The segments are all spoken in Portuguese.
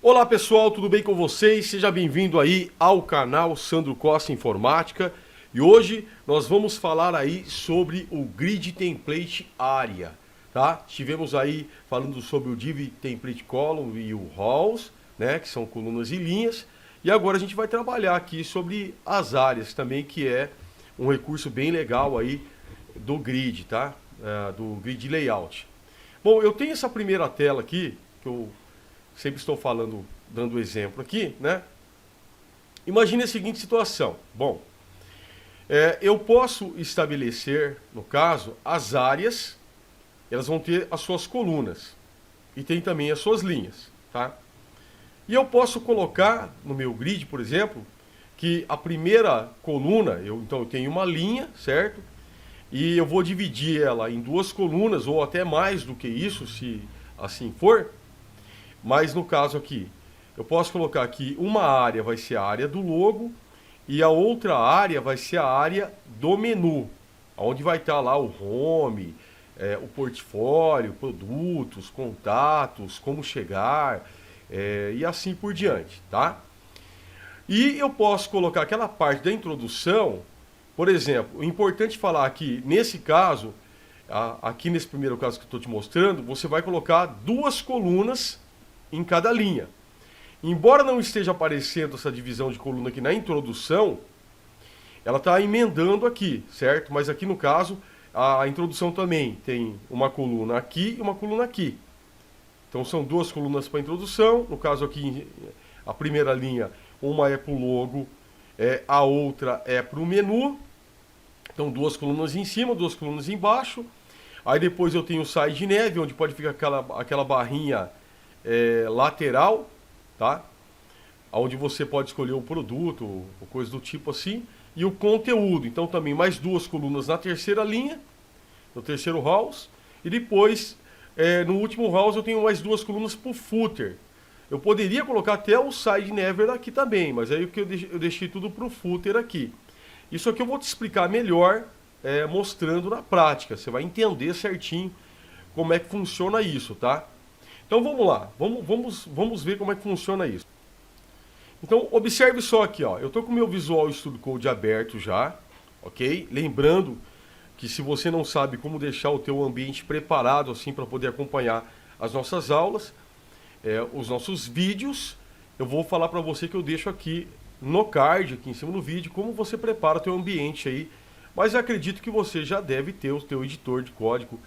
Olá pessoal, tudo bem com vocês? Seja bem-vindo aí ao canal Sandro Costa Informática. E hoje nós vamos falar aí sobre o Grid Template Area, tá? Estivemos aí falando sobre o Div Template Column e o Rows, né, que são colunas e linhas. E agora a gente vai trabalhar aqui sobre as áreas também, que é um recurso bem legal aí do Grid, tá? Do Grid Layout. Bom, eu tenho essa primeira tela aqui, que eu sempre estou falando, dando exemplo aqui, né? Imagine a seguinte situação. Bom, eu posso estabelecer, no caso, as áreas, elas vão ter as suas colunas e tem também as suas linhas, tá? E eu posso colocar no meu grid, por exemplo, que a primeira coluna, então eu tenho uma linha, certo? E eu vou dividir ela em duas colunas, ou até mais do que isso, se assim for. Mas no caso aqui, eu posso colocar aqui uma área vai ser a área do logo e a outra área vai ser a área do menu, onde vai estar lá o home, o portfólio, produtos, contatos, como chegar e assim por diante, tá? E eu posso colocar aquela parte da introdução, por exemplo, é importante falar aqui, nesse caso, aqui nesse primeiro caso que eu estou te mostrando, você vai colocar duas colunas em cada linha. Embora não esteja aparecendo essa divisão de coluna aqui na introdução, ela está emendando aqui, certo? Mas aqui no caso, a introdução também tem uma coluna aqui e uma coluna aqui. Então são duas colunas para a introdução. No caso aqui, a primeira linha, uma é para o logo, a outra é para o menu. Então duas colunas em cima, duas colunas embaixo. Aí depois eu tenho o side nav, onde pode ficar aquela barrinha lateral, tá? Onde você pode escolher o produto, ou coisa do tipo assim, e o conteúdo. Então também mais duas colunas na terceira linha, no terceiro house, e depois no último house eu tenho mais duas colunas para o footer. Eu poderia colocar até o side never aqui também, mas aí eu deixei tudo para o footer aqui. Isso aqui eu vou te explicar melhor, mostrando na prática. Você vai entender certinho como é que funciona isso, tá? Então vamos lá, vamos ver como é que funciona isso. Então observe só aqui, ó, eu estou com o meu Visual Studio Code aberto já, ok? Lembrando que se você não sabe como deixar o teu ambiente preparado assim para poder acompanhar as nossas aulas, os nossos vídeos, eu vou falar para você que eu deixo aqui no card, aqui em cima do vídeo, como você prepara o teu ambiente aí. Mas eu acredito que você já deve ter o teu editor de código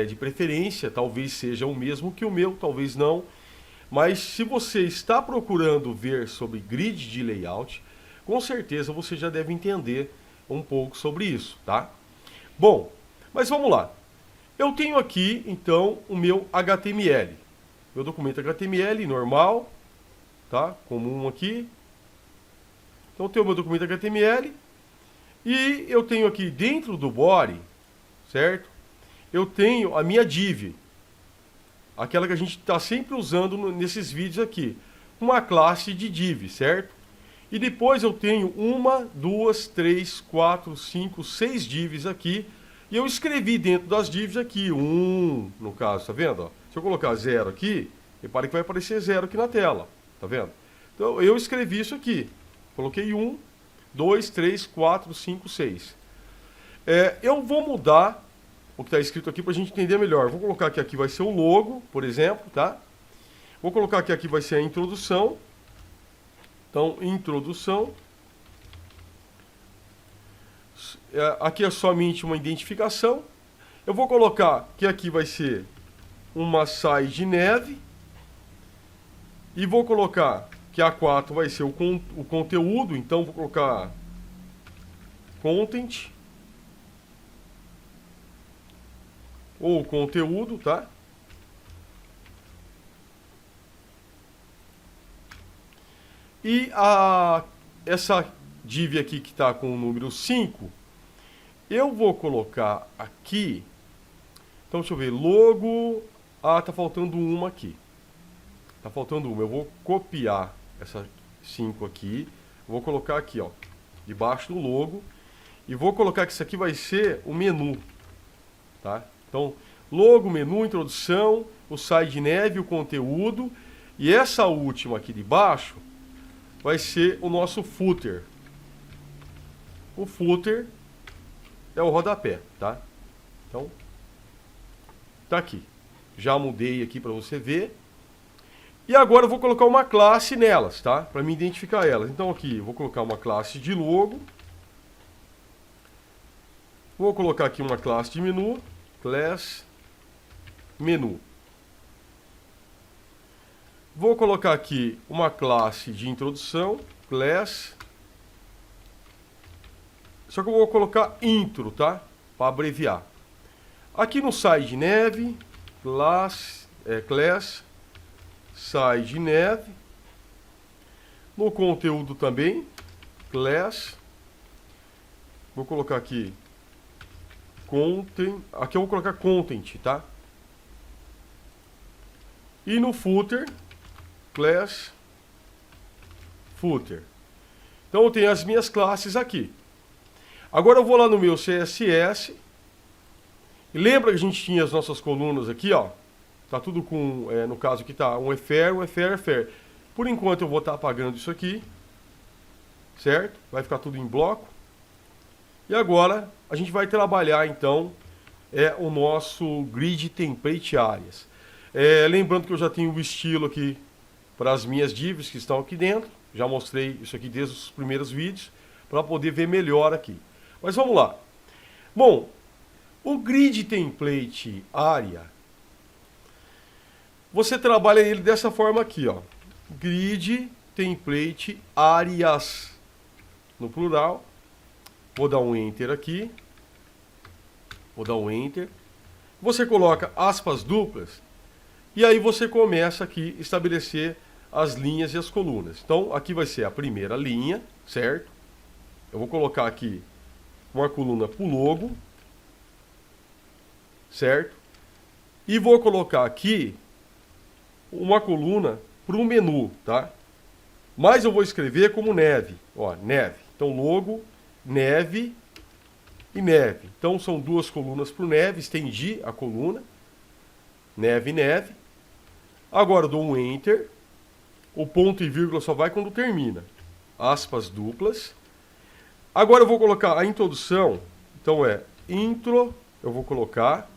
de preferência, talvez seja o mesmo que o meu, talvez não. Mas se você está procurando ver sobre grid de layout, com certeza você já deve entender um pouco sobre isso, tá? Bom, mas vamos lá. Eu tenho aqui, então, o meu HTML. Meu documento HTML normal, tá? Comum aqui. Então eu tenho o meu documento HTML. E eu tenho aqui dentro do body, certo? Eu tenho a minha div, aquela que a gente está sempre usando nesses vídeos aqui, uma classe de div, certo? E depois eu tenho uma, duas, três, quatro, cinco, seis divs aqui, e eu escrevi dentro das divs aqui, no caso, tá vendo? Ó? Se eu colocar 0 aqui, repare que vai aparecer 0 aqui na tela, tá vendo? Então eu escrevi isso aqui, coloquei 1, 2, 3, 4, 5, 6. Eu vou mudar o que está escrito aqui para a gente entender melhor. Vou colocar que aqui vai ser o logo, por exemplo, tá? Vou colocar que aqui vai ser a introdução. Então, introdução. Aqui é somente uma identificação. Eu vou colocar que aqui vai ser uma side nav. E vou colocar que a 4 vai ser o conteúdo. Então, vou colocar content. Ou conteúdo, tá? E essa div aqui que está com o número 5, eu vou colocar aqui. Então, deixa eu ver, logo. Tá faltando uma aqui. Tá faltando uma. Eu vou copiar essa 5 aqui. Vou colocar aqui, ó, debaixo do logo. E vou colocar que isso aqui vai ser o menu, tá? Então, logo, menu, introdução, o side nav, o conteúdo E essa última aqui de baixo vai ser o nosso footer. O footer é o rodapé, tá? Então, tá aqui. Já mudei aqui para você ver. E agora eu vou colocar uma classe nelas, tá? Para me identificar elas. Então aqui, eu vou colocar uma classe de logo. Vou colocar aqui uma classe de menu. Class menu. Vou colocar aqui uma classe de introdução. Class. Só que eu vou colocar intro, tá? Para abreviar. Aqui no side nav, class side nav. No conteúdo também, class. Vou colocar aqui content. Aqui eu vou colocar content, tá? E no footer, class footer. Então eu tenho as minhas classes aqui. Agora eu vou lá no meu CSS. E lembra que a gente tinha as nossas colunas aqui, ó. Tá tudo com, no caso aqui tá um EFER, um EFER, EFER. Por enquanto eu vou estar apagando isso aqui. Certo? Vai ficar tudo em bloco. E agora a gente vai trabalhar então o nosso grid template áreas. Lembrando que eu já tenho o estilo aqui para as minhas divs que estão aqui dentro. Já mostrei isso aqui desde os primeiros vídeos para poder ver melhor aqui. Mas vamos lá. Bom, o grid template área, você trabalha ele dessa forma aqui, ó. Grid template áreas no plural. Vou dar um enter aqui. Vou dar um enter. Você coloca aspas duplas e aí você começa aqui a estabelecer as linhas e as colunas. Então, aqui vai ser a primeira linha, certo? Eu vou colocar aqui uma coluna para o logo, certo? E vou colocar aqui uma coluna para o menu, tá? Mas eu vou escrever como neve, ó, neve. Então, logo, neve e neve. Então, são duas colunas para o neve, estendi a coluna, neve, neve. Agora, eu dou um enter. O ponto e vírgula só vai quando termina. Aspas duplas. Agora eu vou colocar a introdução. Então intro, eu vou colocar.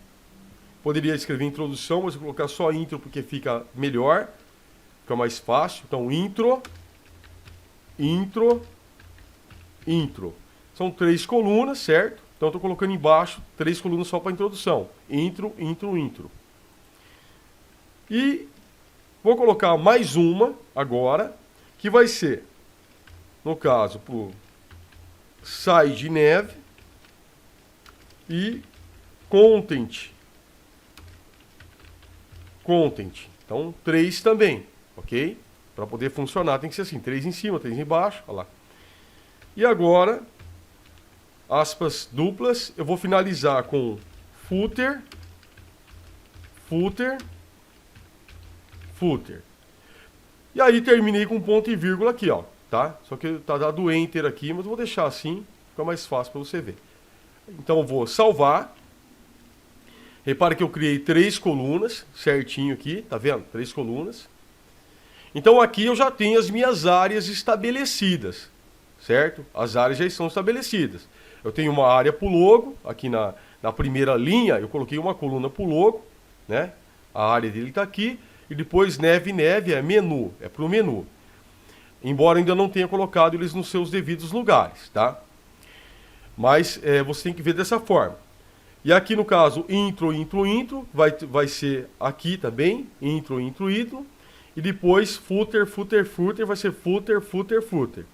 Poderia escrever introdução, mas eu vou colocar só intro porque fica melhor. Fica mais fácil. Então intro, intro, intro. São 3 colunas, certo? Então eu estou colocando embaixo 3 colunas só para introdução. Intro, intro, intro. E vou colocar mais uma agora, que vai ser, no caso, por side nav e content. Content. Então, 3 também, ok? Para poder funcionar tem que ser assim, 3 em cima, 3 embaixo, olha lá. E agora, aspas duplas, eu vou finalizar com footer, footer, footer. E aí terminei com ponto e vírgula aqui, ó, tá? Só que tá dado enter aqui, mas eu vou deixar assim, fica mais fácil para você ver. Então eu vou salvar. Repare que eu criei 3 colunas, certinho aqui, tá vendo? 3 colunas. Então aqui eu já tenho as minhas áreas estabelecidas, certo? As áreas já estão estabelecidas. Eu tenho uma área para o logo, aqui na primeira linha eu coloquei uma coluna para o logo, né? A área dele está aqui. E depois neve, neve é menu, é para o menu. Embora ainda não tenha colocado eles nos seus devidos lugares, tá? Mas você tem que ver dessa forma. E aqui no caso, intro, intro, intro, vai ser aqui também, intro, intro, intro. E depois footer, footer, footer, vai ser footer, footer, footer.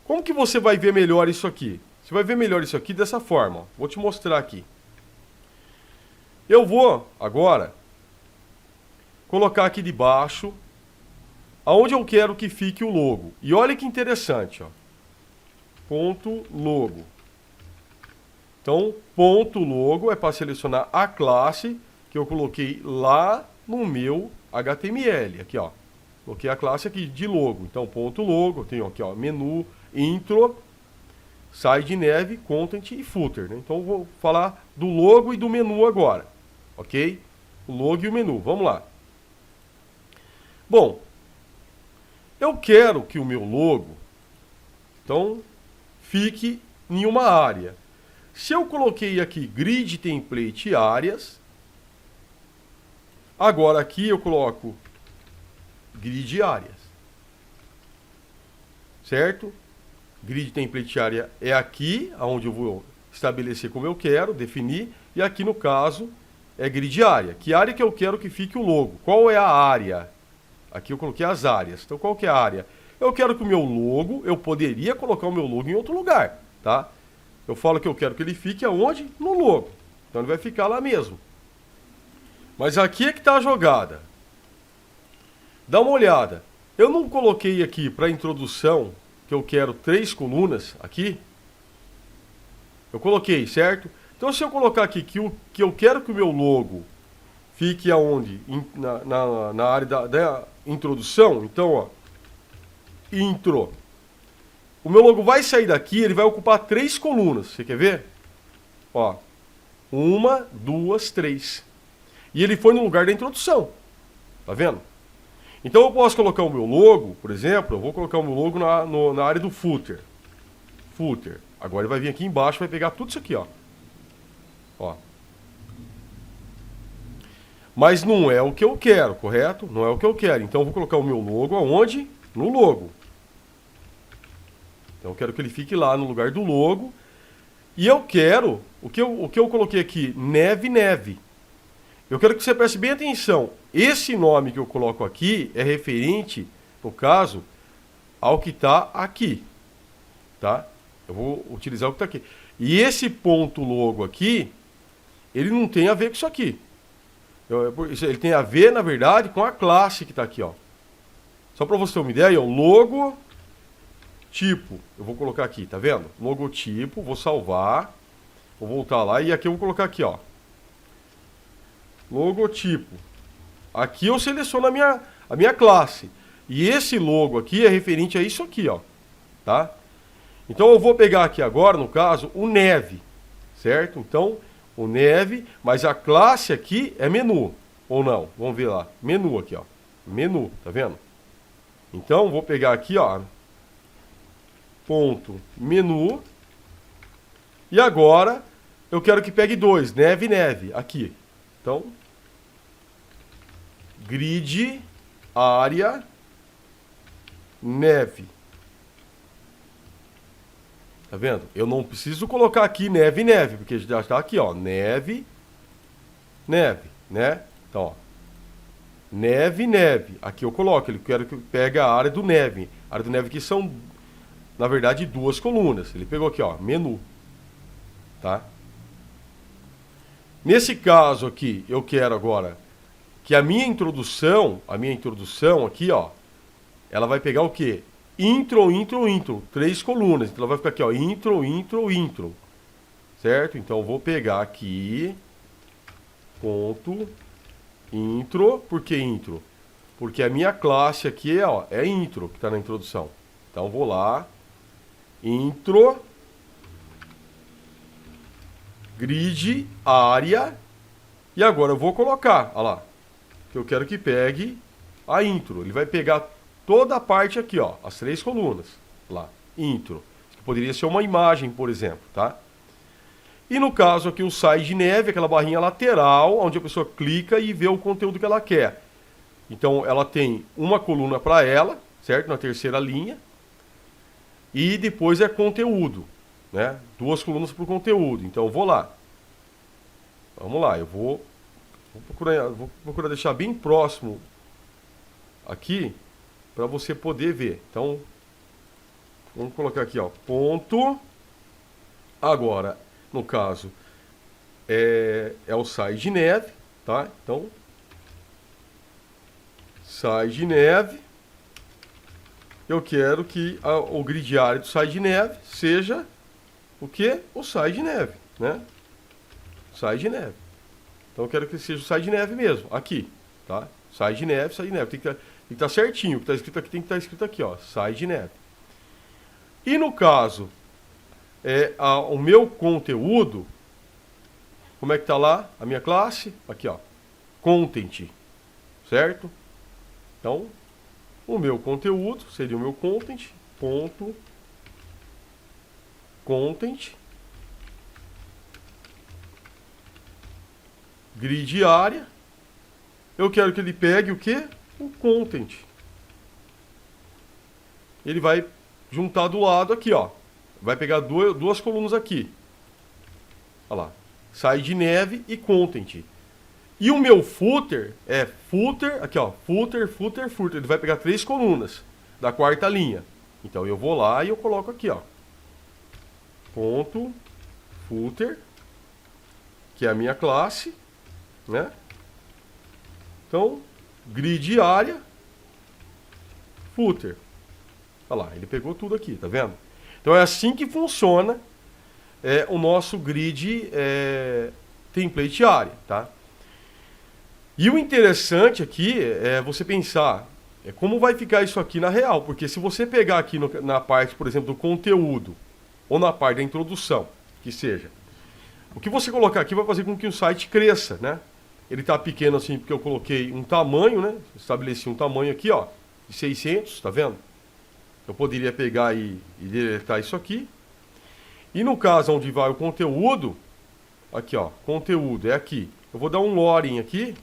Como que você vai ver melhor isso aqui? Você vai ver melhor isso aqui dessa forma, ó. Vou te mostrar aqui. Eu vou agora colocar aqui debaixo aonde eu quero que fique o logo. E olha que interessante, ó. Ponto logo. Então, ponto logo é para selecionar a classe que eu coloquei lá no meu HTML. Aqui, ó. Coloquei a classe aqui de logo. Então, ponto logo. Eu tenho aqui, ó, menu, intro, side nav, content e footer, né? Então, eu vou falar do logo e do menu agora. Ok? O logo e o menu. Vamos lá. Bom, eu quero que o meu logo, então, fique em uma área. Se eu coloquei aqui grid template áreas, agora aqui eu coloco grid áreas. Certo? Grid template área é aqui, onde eu vou estabelecer como eu quero, definir. E aqui no caso é grid área. Que área que eu quero que fique o logo? Qual é a área? Aqui eu coloquei as áreas. Então qual que é a área? Eu quero que o meu logo, eu poderia colocar o meu logo em outro lugar, tá? Eu falo que eu quero que ele fique aonde? No logo. Então ele vai ficar lá mesmo. Mas aqui é que está a jogada. Dá uma olhada. Eu não coloquei aqui para introdução que eu quero 3 colunas aqui. Eu coloquei, certo? Então se eu colocar aqui que eu quero que o meu logo fique aonde? Na área da introdução. Então, ó. Intro. O meu logo vai sair daqui, ele vai ocupar 3 colunas. Você quer ver? Ó. 1, 2, 3. E ele foi no lugar da introdução. Tá vendo? Então eu posso colocar o meu logo, por exemplo, eu vou colocar o meu logo na área do footer. Footer. Agora ele vai vir aqui embaixo, vai pegar tudo isso aqui, ó. Ó. Mas não é o que eu quero, correto? Não é o que eu quero. Então eu vou colocar o meu logo aonde? No logo. Então eu quero que ele fique lá no lugar do logo. E eu quero, o que eu coloquei aqui? Neve, neve. Eu quero que você preste bem atenção. Esse nome que eu coloco aqui é referente, no caso, ao que está aqui. Tá? Eu vou utilizar o que está aqui. E esse ponto logo aqui, ele não tem a ver com isso aqui. Ele tem a ver, na verdade, com a classe que está aqui, ó. Só para você ter uma ideia, o logo tipo. Eu vou colocar aqui, tá vendo? Logotipo, vou salvar. Vou voltar lá e aqui eu vou colocar aqui, ó. Logotipo. Aqui eu seleciono a minha classe. E esse logo aqui é referente a isso aqui, ó. Tá? Então eu vou pegar aqui agora, no caso, o neve. Certo? Então, o neve, mas a classe aqui é menu. Ou não? Vamos ver lá. Menu aqui, ó. Menu, tá vendo? Então, vou pegar aqui, ó. Ponto menu. E agora, eu quero que pegue 2. Neve, neve. Aqui. Então, grid, área, neve. Tá vendo? Eu não preciso colocar aqui neve, neve, porque já está aqui, ó. Neve, neve, né? Então, ó. Neve, neve. Aqui eu coloco, ele quero que pegue a área do neve. A área do neve que são, na verdade, 2 colunas. Ele pegou aqui, ó, menu. Tá? Nesse caso aqui, eu quero agora que a minha introdução aqui, ó, ela vai pegar o quê? Intro, intro, intro. 3 colunas. Então ela vai ficar aqui, ó, intro, intro, intro. Certo? Então eu vou pegar aqui, ponto, intro. Por que intro? Porque a minha classe aqui ó, é intro, que está na introdução. Então vou lá, intro, grid, área, e agora eu vou colocar, olha lá, que eu quero que pegue a intro. Ele vai pegar toda a parte aqui, ó, as 3 colunas, lá, intro. Que poderia ser uma imagem, por exemplo, tá? E no caso aqui o side neve, aquela barrinha lateral, onde a pessoa clica e vê o conteúdo que ela quer. Então ela tem uma coluna para ela, certo? Na terceira linha. E depois é conteúdo, né? 2 colunas para o conteúdo. Então eu vou lá. Vamos lá, eu vou procurar deixar bem próximo aqui para você poder ver. Então, vamos colocar aqui, ó, ponto. Agora, no caso, é o side neve, tá? Então, side neve. Eu quero que o grid área do side neve seja o que? O side neve, né? Side neve. Então eu quero que seja o side neve mesmo, aqui, tá? Side neve, side neve. Tem que estar certinho. O que está escrito aqui tem que estar escrito aqui, ó, side neve. E no caso, o meu conteúdo, como é que tá lá? A minha classe, aqui, ó, content, certo? Então, o meu conteúdo seria o meu content, ponto, content, grid área. Eu quero que ele pegue o quê? O content. Ele vai juntar do lado aqui, ó. Vai pegar duas colunas aqui. Olha lá. Side neve e content. E o meu footer é footer, aqui ó, footer, footer, footer. Ele vai pegar 3 colunas da quarta linha. Então eu vou lá e eu coloco aqui, ó. Ponto, footer, que é a minha classe, né? Então, grid área, footer. Olha lá, ele pegou tudo aqui, tá vendo? Então é assim que funciona o nosso grid template área, tá? E o interessante aqui é você pensar como vai ficar isso aqui na real, porque se você pegar aqui na parte, por exemplo, do conteúdo, ou na parte da introdução, que seja, o que você colocar aqui vai fazer com que o site cresça, né? Ele está pequeno assim porque eu coloquei um tamanho, né? Estabeleci um tamanho aqui, ó, de 600, tá vendo? Eu poderia pegar e deletar isso aqui. E no caso onde vai o conteúdo, aqui ó, conteúdo é aqui. Eu vou dar um loading aqui.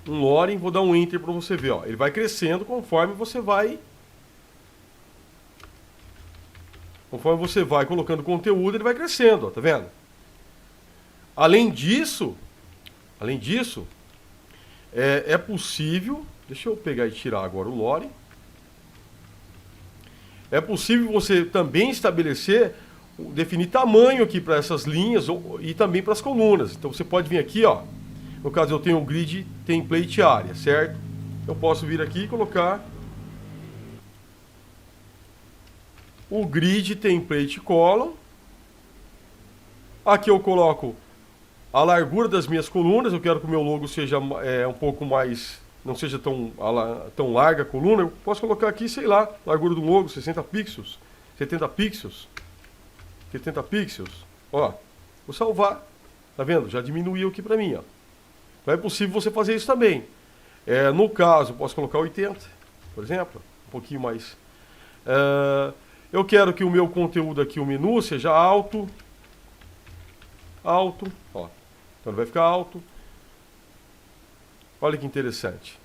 Um loading, vou dar um enter para você ver, ó. Ele vai crescendo conforme você vai colocando conteúdo, ele vai crescendo, ó, tá vendo? Além disso, é possível, deixa eu pegar e tirar agora o loading. É possível você também definir tamanho aqui para essas linhas e também para as colunas. Então você pode vir aqui, ó. No caso eu tenho um grid template área, certo? Eu posso vir aqui e colocar o grid template column. Aqui eu coloco a largura das minhas colunas. Eu quero que o meu logo seja um pouco mais, não seja tão larga a coluna. Eu posso colocar aqui, sei lá, largura do logo, 60 pixels, 70 pixels, 70 pixels. Ó, vou salvar. Tá vendo? Já diminuiu aqui para mim, ó. Então é possível você fazer isso também. No caso, eu posso colocar 80, por exemplo, um pouquinho mais. Eu quero que o meu conteúdo aqui, o menu, seja alto. Alto, ó. Então ele vai ficar alto. Olha que interessante.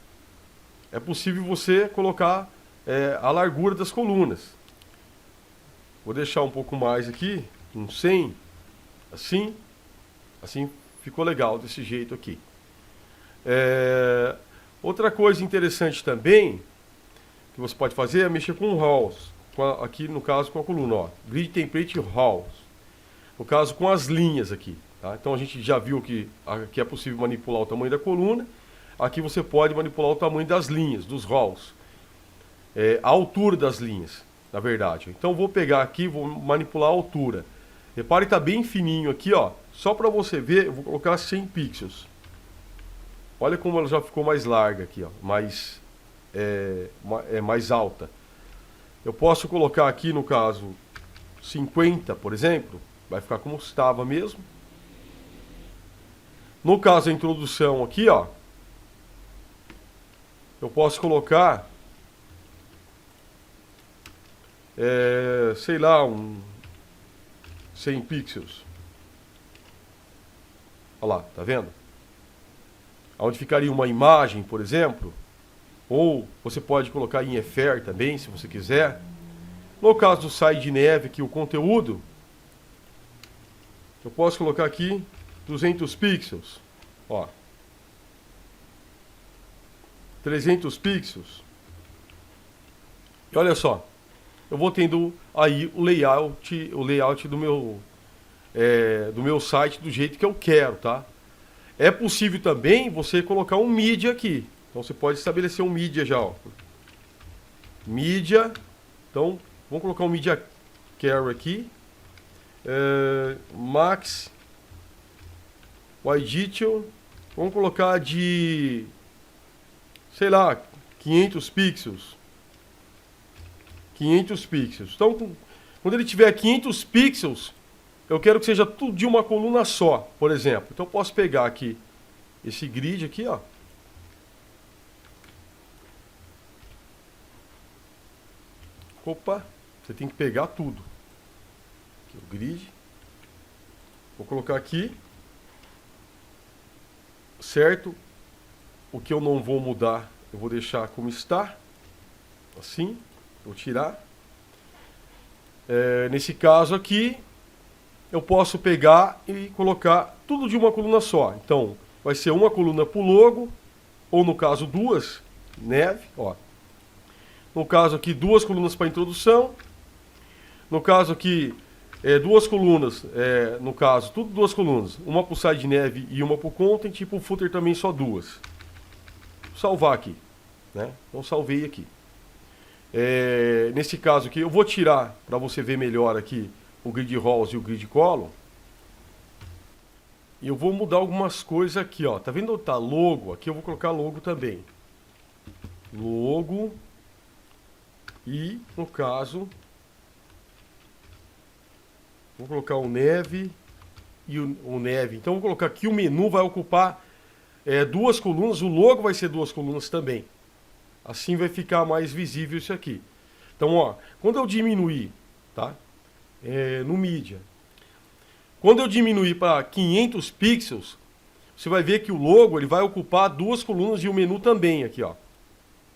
É possível você colocar a largura das colunas. Vou deixar um pouco mais aqui, um 100, assim ficou legal desse jeito aqui. Outra coisa interessante também que você pode fazer é mexer com rows, aqui no caso com a coluna, ó, grid template rows, no caso com as linhas aqui, tá? Então a gente já viu que aqui é possível manipular o tamanho da coluna, aqui você pode manipular o tamanho das linhas, dos rows, a altura das linhas, na verdade. Então vou pegar aqui, vou manipular a altura. Repare que está bem fininho aqui, ó, só para você ver, eu vou colocar 100 pixels. Olha como ela já ficou mais larga aqui, ó, mais alta. Eu posso colocar aqui, no caso, 50, por exemplo. Vai ficar como estava mesmo. No caso da introdução aqui, ó, eu posso colocar, sei lá, 100 pixels. Olha lá, tá vendo? Onde ficaria uma imagem, por exemplo, ou você pode colocar em EFER também, se você quiser. No caso do side neve, aqui o conteúdo, eu posso colocar aqui 200 pixels, ó, 300 pixels. E olha só, eu vou tendo aí o layout do meu site do jeito que eu quero, tá? É possível também você colocar um mídia aqui. Então você pode estabelecer um mídia já, ó. Mídia. Então, vamos colocar um mídia carry aqui. Max. Widget. Vamos colocar de, sei lá, 500 pixels. 500 pixels. Então, quando ele tiver 500 pixels, eu quero que seja tudo de uma coluna só, por exemplo. Então eu posso pegar aqui esse grid aqui, ó. Opa, você tem que pegar tudo. Aqui o grid. Vou colocar aqui. Certo? O que eu não vou mudar, eu vou deixar como está. Assim. Vou tirar. Nesse caso aqui, eu posso pegar e colocar tudo de uma coluna só. Então, vai ser uma coluna para o logo, ou no caso duas, neve, ó. No caso aqui, duas colunas para introdução. No caso aqui, duas colunas, no caso, tudo duas colunas. Uma para o side neve e uma para o content, e para o footer também só duas. Vou salvar aqui, né? Então salvei aqui. Nesse caso aqui, eu vou tirar, para você ver melhor aqui, o grid rows e o grid column. E eu vou mudar algumas coisas aqui, ó. Tá vendo onde tá logo? Aqui eu vou colocar logo também. Logo. E, no caso, vou colocar o neve e o neve. Então, vou colocar aqui o menu vai ocupar duas colunas. O logo vai ser duas colunas também. Assim vai ficar mais visível isso aqui. Então, ó, quando eu diminuir, tá? No mídia. Quando eu diminuir para 500 pixels, você vai ver que o logo ele vai ocupar duas colunas e o menu também aqui, ó.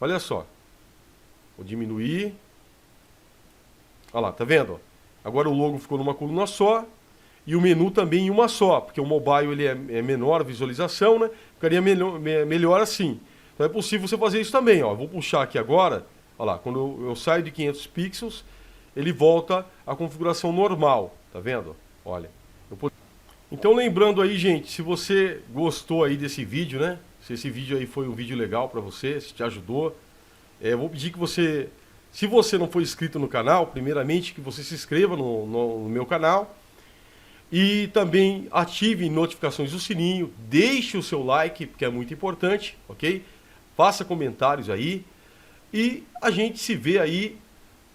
Olha só. Vou diminuir. Olha lá, tá vendo? Agora o logo ficou numa coluna só e o menu também em uma só, porque o mobile ele é menor a visualização, né? Ficaria melhor assim. Então é possível você fazer isso também, ó. Vou puxar aqui agora. Olha lá, quando eu saio de 500 pixels, ele volta à configuração normal, tá vendo? Olha. Então lembrando aí, gente, se você gostou aí desse vídeo, né? Se esse vídeo aí foi um vídeo legal para você, se te ajudou, eu vou pedir que você, se você não for inscrito no canal, primeiramente que você se inscreva no meu canal e também ative notificações do sininho, deixe o seu like, porque é muito importante, ok? Faça comentários aí e a gente se vê aí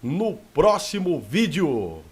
no próximo vídeo.